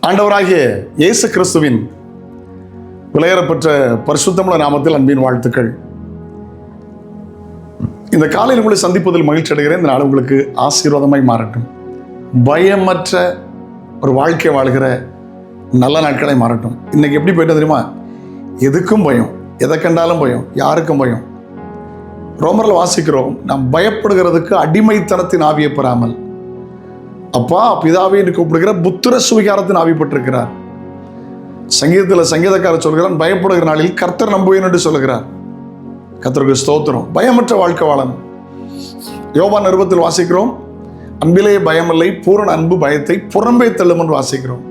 ஆண்டவராகிய இயேசு கிறிஸ்துவின் விலையேறப்பெற்ற பரிசுத்தமுள்ள நாமத்தில் அன்பின் வாழ்த்துக்கள். இந்த காலையில் உங்களை சந்திப்பதில் மகிழ்ச்சி அடைகிறேன். இந்த நாள் உங்களுக்கு ஆசீர்வாதமாய் மாறட்டும். பயமற்ற ஒரு வாழ்க்கை வாழ்கிற நல்ல நாட்களை மாறட்டும். இன்னைக்கு எப்படி போயிட்டு தெரியுமா? எதுக்கும் பயம், எதை கண்டாலும் பயம், யாருக்கும் பயம். ரோமரில் வாசிக்கிறோம், நாம் பயப்படுகிறதுக்கு அடிமைத்தனத்தின் ஆவியை பெறாமல் அப்பா பிதாவே என்று கூப்பிடுகிற புத்திர சுவிகாரத்தின் ஆவி பெற்றிருக்கிறார். சங்கீதத்தில் சங்கீதக்காரர் சொல்கிறான், பயப்படுகிற நாளில் கர்த்தர் நம்புவேன் என்று சொல்லுகிறார். கர்த்தருக்கு ஸ்தோத்திரம். பயமற்ற வாழ்க்கை வாழணும். யோவான் நிருபத்தில் வாசிக்கிறோம், அன்பிலே பயமில்லை, பூரண அன்பு பயத்தை புறம்பே தள்ளும் என்று வாசிக்கிறோம்.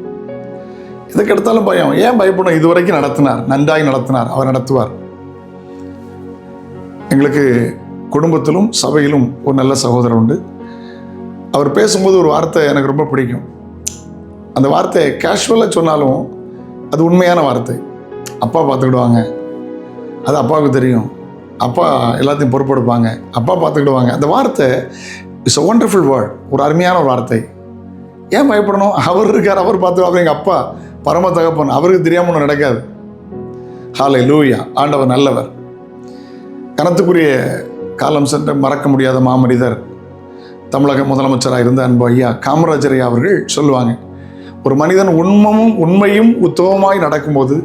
இதுக்கு எடுத்தாலும் பயம். ஏன் பயப்படும்? இதுவரைக்கும் நடத்தினார், நன்றாய் நடத்தினார், அவர் நடத்துவார். எங்களுக்கு குடும்பத்திலும் சபையிலும் ஒரு நல்ல சகோதரர் உண்டு. அவர் பேசும்போது ஒரு வார்த்தை எனக்கு ரொம்ப பிடிக்கும். அந்த வார்த்தை கேஷுவலாக சொன்னாலும் அது உண்மையான வார்த்தை. அப்பா பார்த்துக்கிடுவாங்க, அது அப்பாவுக்கு தெரியும், அப்பா எல்லாத்தையும் பொறுப்பெடுப்பாங்க, அப்பா பார்த்துக்கிடுவாங்க. அந்த வார்த்தை இட்ஸ் அ ஒண்டர்ஃபுல் வேர்ட். ஒரு அருமையான ஒரு வார்த்தை. ஏன் பயப்படணும்? அவர் இருக்கார், அவர் பார்த்துக்குவாங்க. எங்கள் அப்பா பரம தகப்பன், அவருக்கு தெரியாமல் ஒன்று நடக்காது. ஹல்லேலூயா. ஆண்டவர் நல்லவர். கனத்துக்குரிய காலம் சென்று மறக்க முடியாத மாமனிதர், தமிழக முதலமைச்சராக இருந்த அன்பு ஐயா காமராஜர் ஐயா அவர்கள் சொல்லுவாங்க, ஒரு மனிதன் உண்மையும் உத்தமமாய் நடக்கும்போது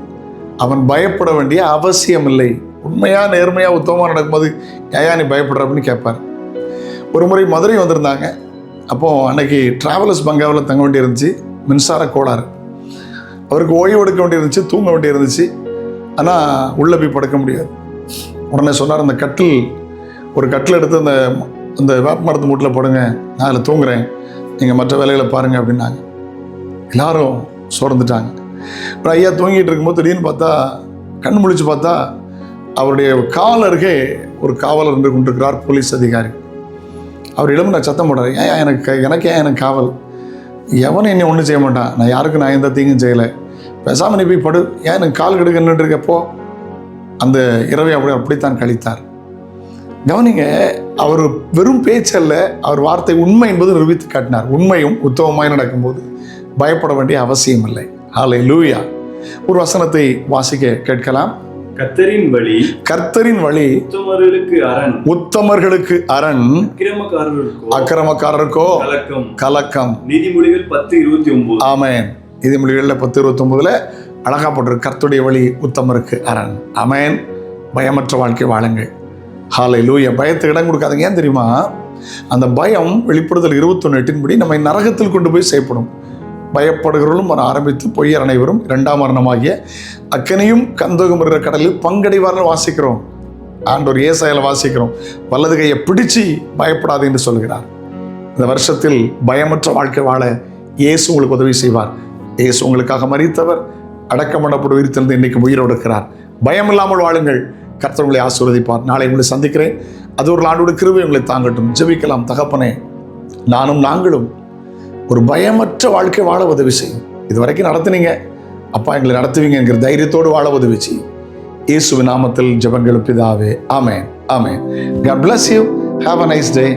அவன் பயப்பட வேண்டிய அவசியம் இல்லை. உண்மையாக நேர்மையாக உத்தமமாக நடக்கும்போது ஐயா நீ பயப்படுற அப்படின்னு கேட்பார். ஒரு முறை மதுரை வந்திருந்தாங்க. அப்போது அன்னைக்கு டிராவலர்ஸ் பங்காவில் தங்க வேண்டி இருந்துச்சு. மின்சார கோளாறு. அவருக்கு ஓய்வு எடுக்க வேண்டி இருந்துச்சு, தூங்க வேண்டி இருந்துச்சு. ஆனால் உள்ளே போய் படுக்க முடியாது. உடனே சொன்னார், அந்த ஒரு கட்டில் எடுத்து அந்த வேப்ப மரத்து மூட்டில் போடுங்க, நான் அதில் தூங்குறேன், நீங்கள் மற்ற வேலைகளை பாருங்கள் அப்படின்னாங்க. எல்லாரும் சோர்ந்துட்டாங்க. அப்புறம் ஐயா தூங்கிட்டு இருக்கும்போது திடீர்னு பார்த்தா, கண் முழிச்சு பார்த்தா அவருடைய கால் அருகே ஒரு காவலர் நின்று கொண்டிருக்கிறார், போலீஸ் அதிகாரி. அவர் எழும்பி நான் சத்தம் போடுறேன், ஏன் எனக்கு காவல்? எவனும் என்னை ஒன்றும் செய்ய மாட்டான், நான் யாருக்கும் நான் எந்த தீங்கும் செய்யலை, பேசாமல் நீ போய் படு, ஏன் எனக்கு கால் கெடுக்க நின்றுருக்கப்போ அந்த இரவை அப்படித்தான் கழித்தார். கவனிங்க, அவர் வெறும் பேச்சல்ல, அவர் வார்த்தை உண்மை என்பது நிரூபித்து காட்டினார். உண்மையும் உத்தமமாய் நடக்கும்போது பயப்பட வேண்டிய அவசியம் இல்லை. ஹல்லேலூயா. ஒரு வசனத்தை வாசிக்க கேட்கலாம். கர்த்தரின் வழி உத்தமர்களுக்கு அரண், அக்கிரமக்காரருக்கோ கலக்கம். நீதிமொழிகள் 10:29. ஆமென். நீதிமொழிகளில் 10:29 அழகா போட்டிருக்கு, கர்த்தருடைய வழி உத்தமருக்கு அரண். ஆமென். பயமற்ற வாழ்க்கை வாழுங்கள். ஹல்லேலூயா. பயத்துக்கு இடம் கொடுக்காதீங்க. ஏன் தெரியுமா? அந்த பயம் வெளிப்படுதல் 21:8 படி நம்மை நரகத்தில் கொண்டு போய் செய்யப்படும். பயப்படுகிறவர்களும் ஆரம்பித்து பொய்யர் அனைவரும் 2ஆம் மரணமாகிய அக்கனையும் கந்தகம் இருக்கிற கடலில் பங்கடைவார்கள் வாசிக்கிறோம். ஆண்டவர் ஏசாயால வாசிக்கிறோம், வலது கையை பிடிச்சு பயப்படாது என்று சொல்கிறார். இந்த வருஷத்தில் பயமற்ற வாழ்க்கை வாழ இயேசு உங்களுக்கு உதவி செய்வார். இயேசு உங்களுக்காக மரித்தவர், அடக்கம் பண்ணப்பட்டு உயிர்த்தெழுந்து இன்னைக்கு உயிரோடு இருக்கிறார். பயம் இல்லாமல் வாழுங்கள். கர்த்தர் உங்களை ஆசீர்வதிப்பார். நாளை உங்களை சந்திக்கிறேன். அது ஒரு ஆண்டோட கிருபை உங்களை தாங்கட்டும். ஜெபிக்கலாம். தகப்பனே, நாங்களும் ஒரு பயமற்ற வாழ்க்கை வாழ உதவி செய்யும். இது வரைக்கும் நடத்துனீங்க, அப்பா எங்களை நடத்துவீங்க என்கிற தைரியத்தோடு வாழ உதவி செய்யும். இயேசுவின் நாமத்தில் ஜெபங்கள் பிதாவே. ஆமென். ஆமென். God bless you. Have a nice day.